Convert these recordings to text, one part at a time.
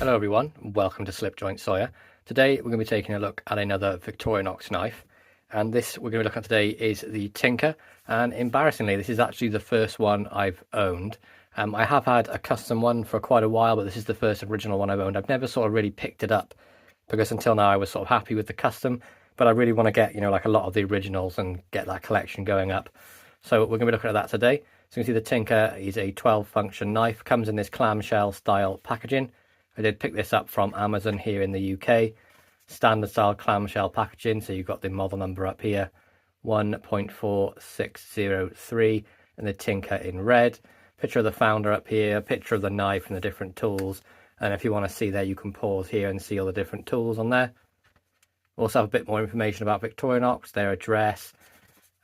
Hello everyone, welcome to Slipjoint Sawyer. Today we're going to be taking a look at another Victorinox knife, and this we're going to be looking at today is the Tinker, and embarrassingly this is actually the first one I've owned. I have had a custom one for quite a while, but this is the first original one I've owned. I've never sort of really picked it up because until now I was sort of happy with the custom, but I really want to get, like a lot of the originals and get that collection going up. So we're going to be looking at that today. So you can see the Tinker is a 12 function knife, comes in this clamshell style packaging. I did pick this up from Amazon here in the UK. Standard style clamshell packaging, so you've got the model number up here, 1.4603, and the Tinker in red. Picture of the founder up here, picture of the knife and the different tools. And if you want to see there, you can pause here and see all the different tools on there. Also have a bit more information about Victorinox, their address,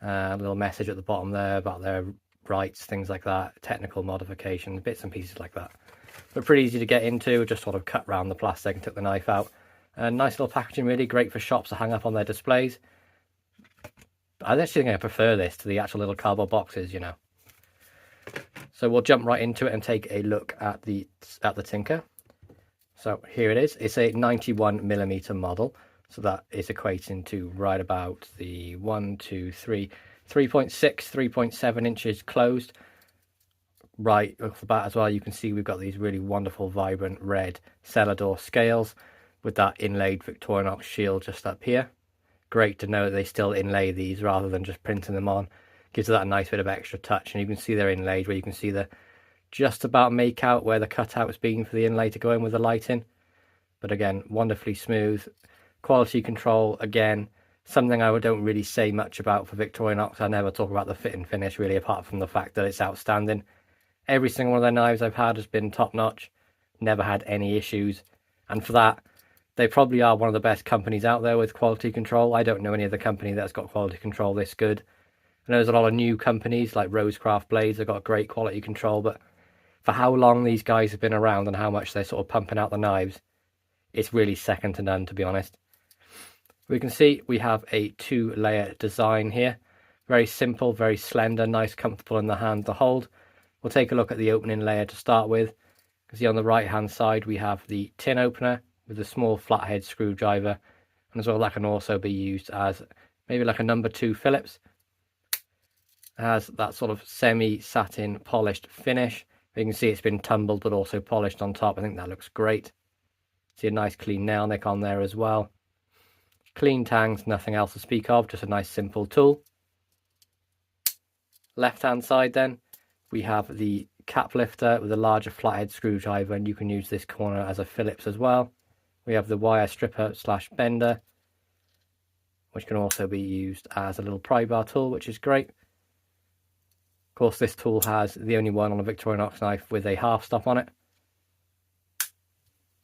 a little message at the bottom there about their rights, things like that, technical modifications, bits and pieces like that. But pretty easy to get into, just sort of cut round the plastic and took the knife out. And nice little packaging, really great for shops to hang up on their displays. I actually think I prefer this to the actual little cardboard boxes, So we'll jump right into it and take a look at the Tinker. So here it is. It's a 91mm model, so that is equating to right about the 3.6, 3.7 inches closed. Right off the bat as well, you can see we've got these really wonderful vibrant red cellar door scales with that inlaid Victorinox shield just up here. Great to know that they still inlay these rather than just printing them on. Gives it that nice bit of extra touch, and you can see they're inlaid where you can see the just about make out where the cutout's been for the inlay to go in with the lighting. But again, wonderfully smooth. Quality control, again, something I don't really say much about for Victorinox. I never talk about the fit and finish really, apart from the fact that it's outstanding. Every single one of their knives I've had has been top notch, never had any issues, and for that they probably are one of the best companies out there with quality control. I don't know any other company that's got quality control this good. I know there's a lot of new companies like Rosecraft Blades that got great quality control, but for how long these guys have been around and how much they're sort of pumping out the knives, it's really second to none, to be honest. We can see we have a 2-layer design here, very simple, very slender, nice, comfortable in the hand to hold. We'll take a look at the opening layer to start with. You can see on the right hand side we have the tin opener with a small flathead screwdriver, and as well that can also be used as maybe like a number 2 Phillips. It has that sort of semi-satin polished finish. You can see it's been tumbled but also polished on top. I think that looks great. See a nice clean nail nick on there as well. Clean tangs, nothing else to speak of, just a nice simple tool. Left hand side then, we have the cap lifter with a larger flathead screwdriver, and you can use this corner as a Phillips as well. We have the wire stripper / bender, which can also be used as a little pry bar tool, which is great. Of course, this tool has the only one on a Victorinox knife with a half stop on it.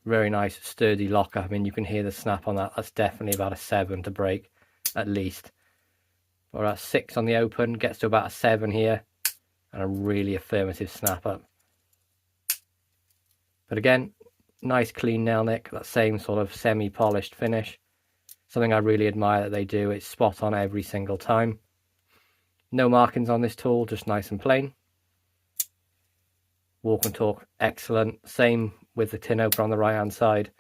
Very nice sturdy locker. I mean, you can hear the snap on that. That's definitely about a 7 to break, at least. Or a 6 on the open, gets to about a 7 here. And a really affirmative snap up. But again, nice clean nail nick, that same sort of semi-polished finish. Something I really admire that they do. It's spot on every single time. No markings on this tool, just nice and plain. Walk and torque, excellent. Same with the tin opener on the right hand side.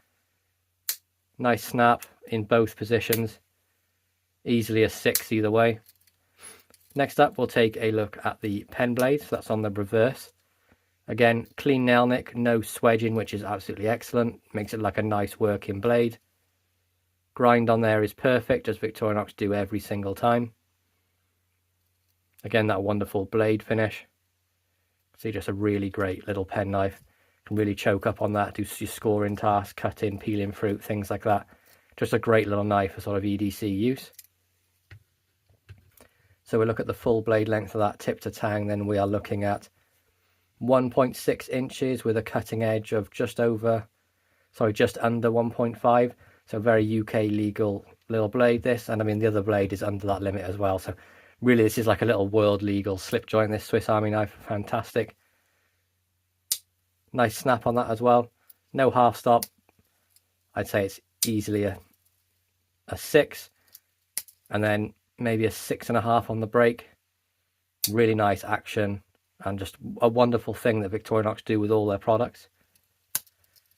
Nice snap in both positions. Easily a 6 either way. Next up, we'll take a look at the pen blade. So that's on the reverse. Again, clean nail nick, no swedging, which is absolutely excellent. Makes it like a nice working blade. Grind on there is perfect, as Victorinox do every single time. Again, that wonderful blade finish. See, just a really great little pen knife. Can really choke up on that, do your scoring tasks, cutting, peeling fruit, things like that. Just a great little knife for sort of EDC use. So we look at the full blade length of that tip to tang, then we are looking at 1.6 inches with a cutting edge of just under 1.5. So very UK legal little blade this, and I mean the other blade is under that limit as well. So really this is like a little world legal slip joint, this Swiss Army knife, fantastic. Nice snap on that as well. No half stop. I'd say it's easily a 6, and then maybe a 6.5 on the break. Really nice action, and just a wonderful thing that Victorinox do with all their products.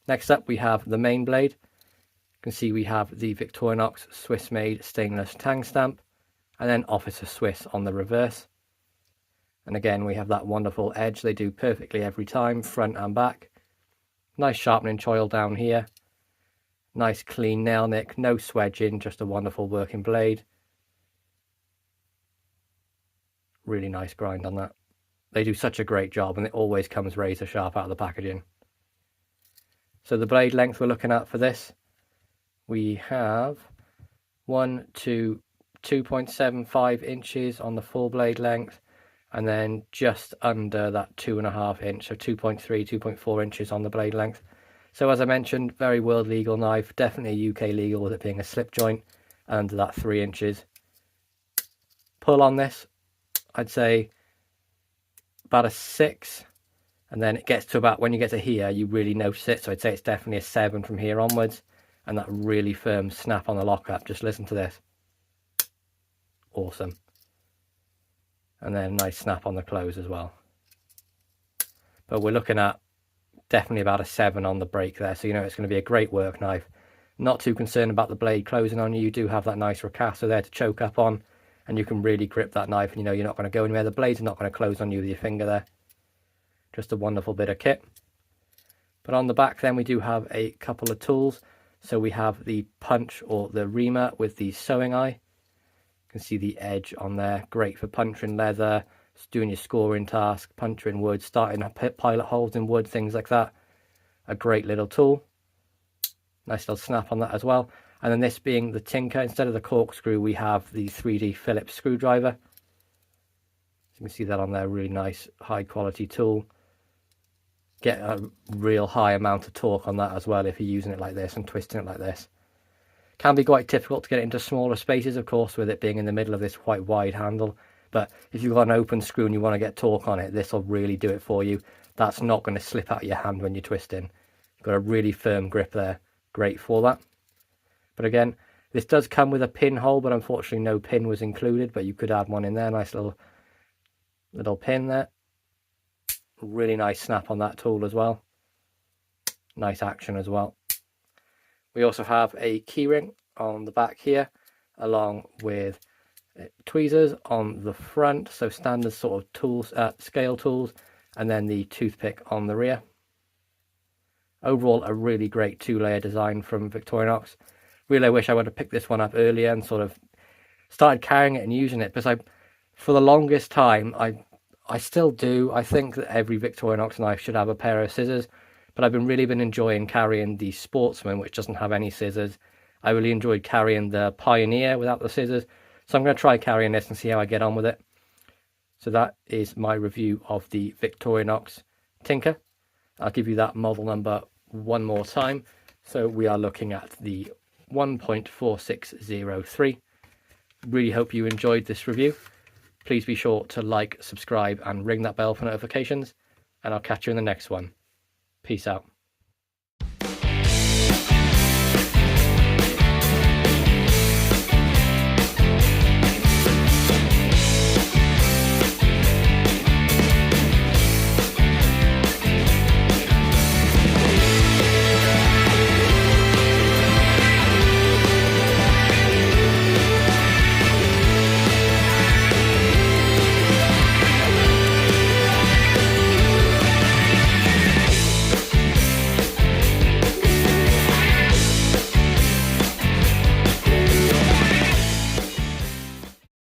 Next up we have the main blade. You can see we have the Victorinox Swiss made stainless tang stamp, and then Officer Swiss on the reverse. And again we have that wonderful edge, they do perfectly every time, front and back. Nice sharpening choil down here. Nice clean nail nick, no swedging, just a wonderful working blade. Really nice grind on that. They do such a great job, and it always comes razor sharp out of the packaging. So the blade length we're looking at for this, we have 2.75 inches on the full blade length, and then just under that 2.5 inch, so 2.3, 2.4 inches on the blade length. So as I mentioned, very world legal knife, definitely UK legal with it being a slip joint, under that 3 inches. Pull on this, I'd say about a 6, and then it gets to about, when you get to here, you really notice it, so I'd say it's definitely a 7 from here onwards, and that really firm snap on the lockup. Just listen to this. Awesome. And then a nice snap on the close as well. But we're looking at definitely about a 7 on the break there, so you know it's going to be a great work knife. Not too concerned about the blade closing on you. You do have that nice ricasso there to choke up on, and you can really grip that knife, and you know you're not going to go anywhere. The blade's not going to close on you with your finger there. Just a wonderful bit of kit. But on the back then we do have a couple of tools. So we have the punch, or the reamer, with the sewing eye. You can see the edge on there, great for puncturing leather, doing your scoring task, puncturing wood, starting pilot holes in wood, things like that. A great little tool. Nice little snap on that as well. And then this being the tinker, instead of the corkscrew, we have the 3D Phillips screwdriver. So you can see that on there, really nice, high quality tool. Get a real high amount of torque on that as well if you're using it like this and twisting it like this. Can be quite difficult to get it into smaller spaces, of course, with it being in the middle of this quite wide handle. But if you've got an open screw and you want to get torque on it, this will really do it for you. That's not going to slip out of your hand when you're twisting. You've got a really firm grip there. Great for that. But again, this does come with a pinhole, but unfortunately no pin was included, but you could add one in there. Nice little pin there. Really nice snap on that tool as well. Nice action as well. We also have a keyring on the back here, along with tweezers on the front, so standard sort of tools, scale tools, and then the toothpick on the rear. Overall, a really great 2-layer design from Victorinox. Really, I wish I would have picked this one up earlier and sort of started carrying it and using it, because for the longest time, I still do. I think that every Victorinox knife should have a pair of scissors, but I've really been enjoying carrying the Sportsman, which doesn't have any scissors. I really enjoyed carrying the Pioneer without the scissors, so I'm going to try carrying this and see how I get on with it. So that is my review of the Victorinox Tinker. I'll give you that model number one more time. So we are looking at the 1.4603. Really hope you enjoyed this review. Please be sure to like, subscribe, and ring that bell for notifications, and I'll catch you in the next one. Peace out.